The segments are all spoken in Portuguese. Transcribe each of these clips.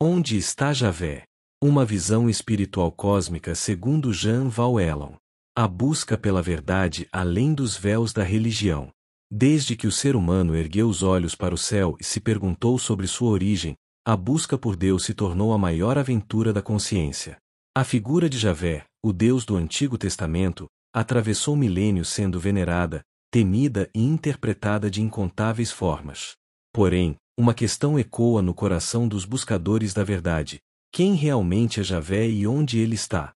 Onde está Javé? Uma visão espiritual cósmica segundo Jean Valjean. A busca pela verdade além dos véus da religião. Desde que o ser humano ergueu os olhos para o céu e se perguntou sobre sua origem, a busca por Deus se tornou a maior aventura da consciência. A figura de Javé, o Deus do Antigo Testamento, atravessou milênios sendo venerada, temida e interpretada de incontáveis formas. Porém, uma questão ecoa no coração dos buscadores da verdade: quem realmente é Javé e onde ele está?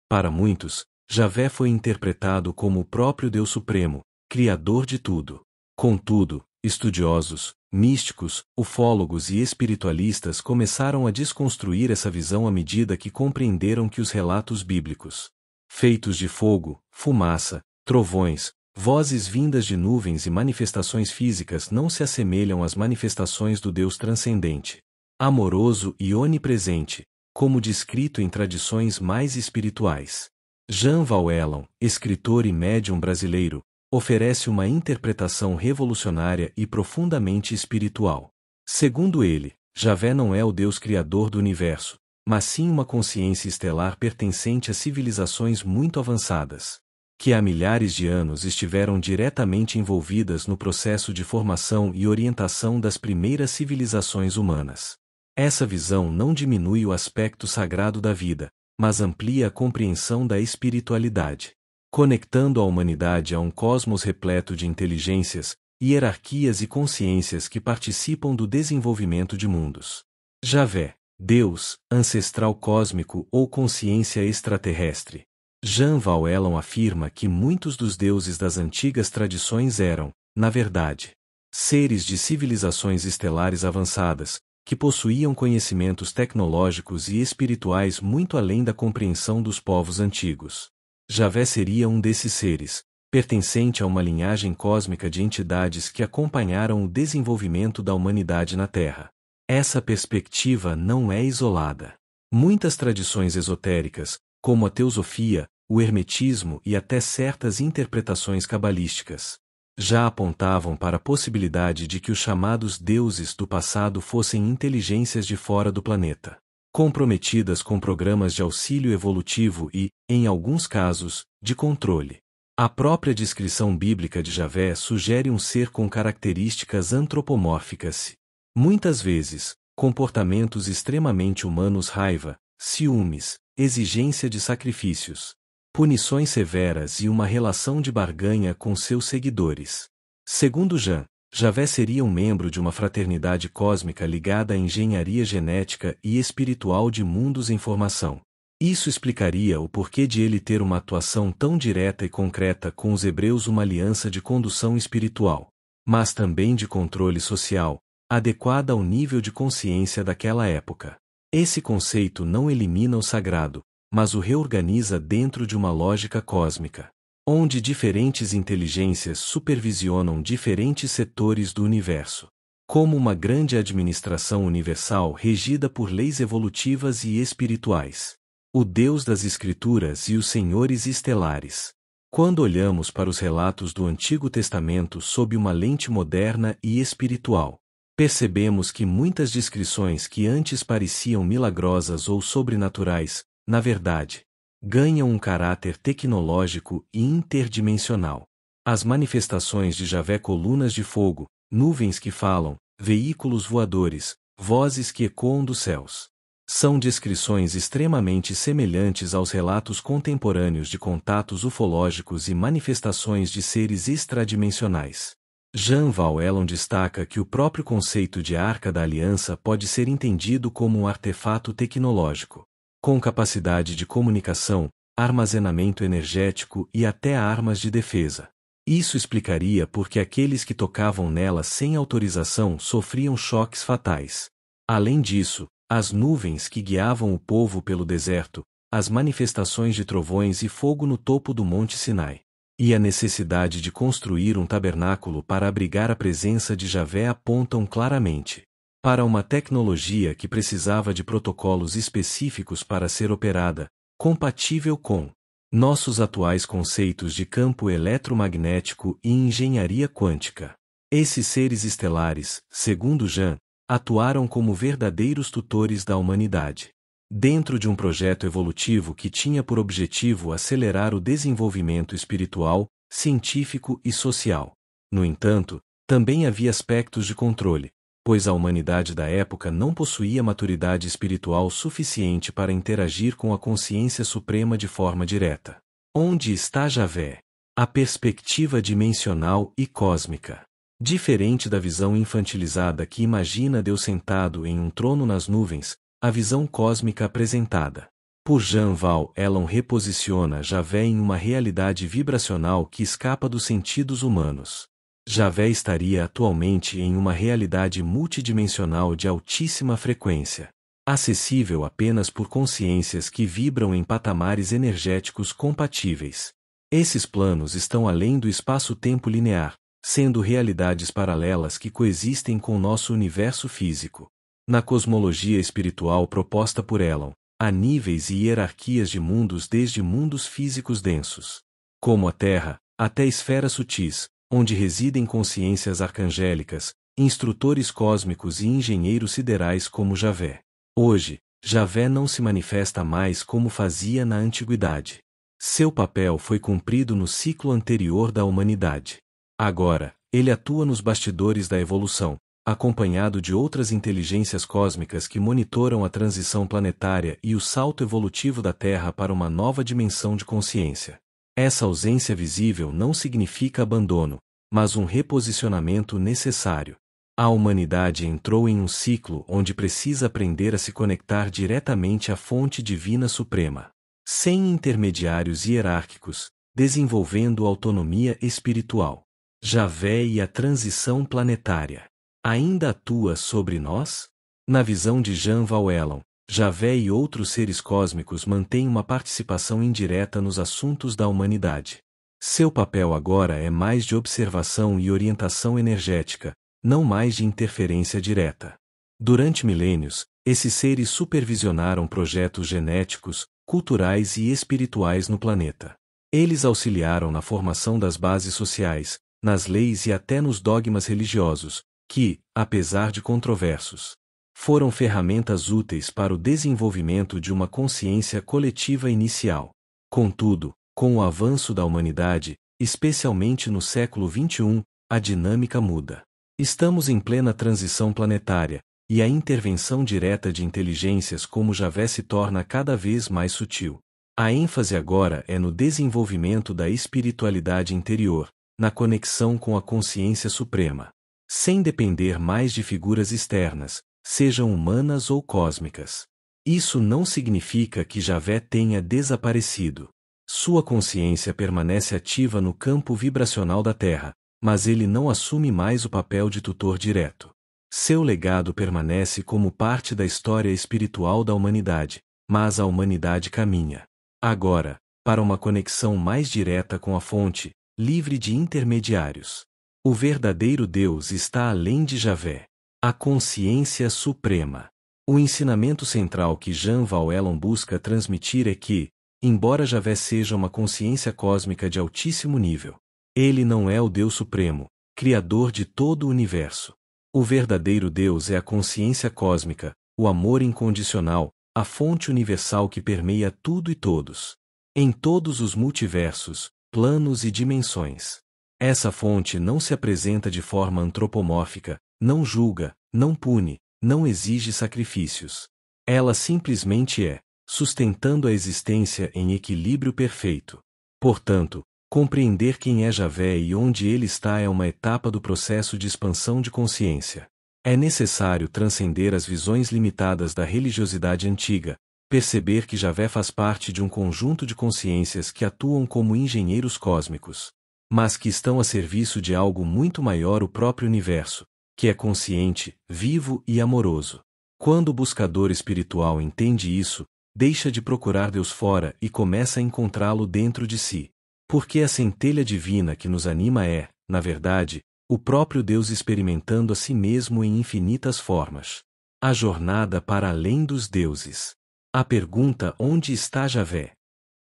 Para muitos, Javé foi interpretado como o próprio Deus Supremo, Criador de tudo. Contudo, estudiosos, místicos, ufólogos e espiritualistas começaram a desconstruir essa visão à medida que compreenderam que os relatos bíblicos, feitos de fogo, fumaça, trovões, vozes vindas de nuvens e manifestações físicas não se assemelham às manifestações do Deus transcendente, amoroso e onipresente, como descrito em tradições mais espirituais. Jean Valjean, escritor e médium brasileiro, oferece uma interpretação revolucionária e profundamente espiritual. Segundo ele, Javé não é o Deus criador do universo, mas sim uma consciência estelar pertencente a civilizações muito avançadas, que há milhares de anos estiveram diretamente envolvidas no processo de formação e orientação das primeiras civilizações humanas. Essa visão não diminui o aspecto sagrado da vida, mas amplia a compreensão da espiritualidade, conectando a humanidade a um cosmos repleto de inteligências, hierarquias e consciências que participam do desenvolvimento de mundos. Javé, Deus, ancestral cósmico ou consciência extraterrestre. Jean Valjean afirma que muitos dos deuses das antigas tradições eram, na verdade, seres de civilizações estelares avançadas, que possuíam conhecimentos tecnológicos e espirituais muito além da compreensão dos povos antigos. Javé seria um desses seres, pertencente a uma linhagem cósmica de entidades que acompanharam o desenvolvimento da humanidade na Terra. Essa perspectiva não é isolada. Muitas tradições esotéricas, como a teosofia, o hermetismo e até certas interpretações cabalísticas, já apontavam para a possibilidade de que os chamados deuses do passado fossem inteligências de fora do planeta, comprometidas com programas de auxílio evolutivo e, em alguns casos, de controle. A própria descrição bíblica de Javé sugere um ser com características antropomórficas. Muitas vezes, comportamentos extremamente humanos, raiva, ciúmes, exigência de sacrifícios, punições severas e uma relação de barganha com seus seguidores. Segundo Jean, Javé seria um membro de uma fraternidade cósmica ligada à engenharia genética e espiritual de mundos em formação. Isso explicaria o porquê de ele ter uma atuação tão direta e concreta com os hebreus, uma aliança de condução espiritual, mas também de controle social, adequada ao nível de consciência daquela época. Esse conceito não elimina o sagrado, mas o reorganiza dentro de uma lógica cósmica, onde diferentes inteligências supervisionam diferentes setores do universo, como uma grande administração universal regida por leis evolutivas e espirituais. O Deus das Escrituras e os senhores estelares. Quando olhamos para os relatos do Antigo Testamento sob uma lente moderna e espiritual, percebemos que muitas descrições que antes pareciam milagrosas ou sobrenaturais, na verdade, ganham um caráter tecnológico e interdimensional. As manifestações de Javé, colunas de fogo, nuvens que falam, veículos voadores, vozes que ecoam dos céus, são descrições extremamente semelhantes aos relatos contemporâneos de contatos ufológicos e manifestações de seres extradimensionais. Jean Valjean destaca que o próprio conceito de Arca da Aliança pode ser entendido como um artefato tecnológico, com capacidade de comunicação, armazenamento energético e até armas de defesa. Isso explicaria por que aqueles que tocavam nela sem autorização sofriam choques fatais. Além disso, as nuvens que guiavam o povo pelo deserto, as manifestações de trovões e fogo no topo do Monte Sinai, e a necessidade de construir um tabernáculo para abrigar a presença de Javé apontam claramente para uma tecnologia que precisava de protocolos específicos para ser operada, compatível com nossos atuais conceitos de campo eletromagnético e engenharia quântica. Esses seres estelares, segundo Jean, atuaram como verdadeiros tutores da humanidade. Dentro de um projeto evolutivo que tinha por objetivo acelerar o desenvolvimento espiritual, científico e social. No entanto, também havia aspectos de controle, pois a humanidade da época não possuía maturidade espiritual suficiente para interagir com a consciência suprema de forma direta. Onde está Javé? A perspectiva dimensional e cósmica. Diferente da visão infantilizada que imagina Deus sentado em um trono nas nuvens, a visão cósmica apresentada por Jean Val Elon reposiciona Javé em uma realidade vibracional que escapa dos sentidos humanos. Javé estaria atualmente em uma realidade multidimensional de altíssima frequência, acessível apenas por consciências que vibram em patamares energéticos compatíveis. Esses planos estão além do espaço-tempo linear, sendo realidades paralelas que coexistem com nosso universo físico. Na cosmologia espiritual proposta por Elon, há níveis e hierarquias de mundos desde mundos físicos densos, como a Terra, até esferas sutis, onde residem consciências arcangélicas, instrutores cósmicos e engenheiros siderais como Javé. Hoje, Javé não se manifesta mais como fazia na antiguidade. Seu papel foi cumprido no ciclo anterior da humanidade. Agora, ele atua nos bastidores da evolução, acompanhado de outras inteligências cósmicas que monitoram a transição planetária e o salto evolutivo da Terra para uma nova dimensão de consciência. Essa ausência visível não significa abandono, mas um reposicionamento necessário. A humanidade entrou em um ciclo onde precisa aprender a se conectar diretamente à fonte divina suprema, sem intermediários hierárquicos, desenvolvendo autonomia espiritual. Javé e a transição planetária. Ainda atua sobre nós? Na visão de Jean Val Elon, Javé e outros seres cósmicos mantêm uma participação indireta nos assuntos da humanidade. Seu papel agora é mais de observação e orientação energética, não mais de interferência direta. Durante milênios, esses seres supervisionaram projetos genéticos, culturais e espirituais no planeta. Eles auxiliaram na formação das bases sociais, nas leis e até nos dogmas religiosos, que, apesar de controversos, foram ferramentas úteis para o desenvolvimento de uma consciência coletiva inicial. Contudo, com o avanço da humanidade, especialmente no século XXI, a dinâmica muda. Estamos em plena transição planetária, e a intervenção direta de inteligências como Javé se torna cada vez mais sutil. A ênfase agora é no desenvolvimento da espiritualidade interior, na conexão com a consciência suprema, sem depender mais de figuras externas, sejam humanas ou cósmicas. Isso não significa que Javé tenha desaparecido. Sua consciência permanece ativa no campo vibracional da Terra, mas ele não assume mais o papel de tutor direto. Seu legado permanece como parte da história espiritual da humanidade, mas a humanidade caminha, agora, para uma conexão mais direta com a fonte, livre de intermediários. O verdadeiro Deus está além de Javé. A consciência suprema. O ensinamento central que Jean Val Elon busca transmitir é que, embora Javé seja uma consciência cósmica de altíssimo nível, ele não é o Deus Supremo, Criador de todo o universo. O verdadeiro Deus é a consciência cósmica, o amor incondicional, a fonte universal que permeia tudo e todos. Em todos os multiversos, planos e dimensões. Essa fonte não se apresenta de forma antropomórfica, não julga, não pune, não exige sacrifícios. Ela simplesmente é, sustentando a existência em equilíbrio perfeito. Portanto, compreender quem é Javé e onde ele está é uma etapa do processo de expansão de consciência. É necessário transcender as visões limitadas da religiosidade antiga, perceber que Javé faz parte de um conjunto de consciências que atuam como engenheiros cósmicos, mas que estão a serviço de algo muito maior, o próprio universo, que é consciente, vivo e amoroso. Quando o buscador espiritual entende isso, deixa de procurar Deus fora e começa a encontrá-lo dentro de si. Porque a centelha divina que nos anima é, na verdade, o próprio Deus experimentando a si mesmo em infinitas formas. A jornada para além dos deuses. A pergunta onde está Javé?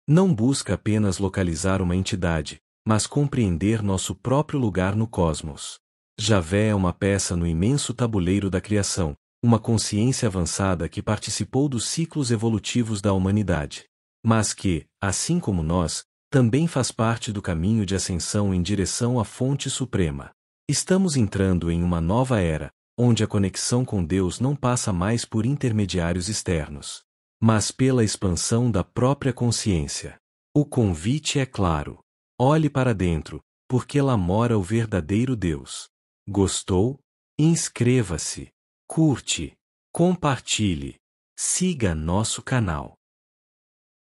Não busca apenas localizar uma entidade, mas compreender nosso próprio lugar no cosmos. Javé é uma peça no imenso tabuleiro da criação, uma consciência avançada que participou dos ciclos evolutivos da humanidade. Mas que, assim como nós, também faz parte do caminho de ascensão em direção à fonte suprema. Estamos entrando em uma nova era, onde a conexão com Deus não passa mais por intermediários externos, mas pela expansão da própria consciência. O convite é claro. Olhe para dentro, porque lá mora o verdadeiro Deus. Gostou? Inscreva-se, curte, compartilhe, siga nosso canal.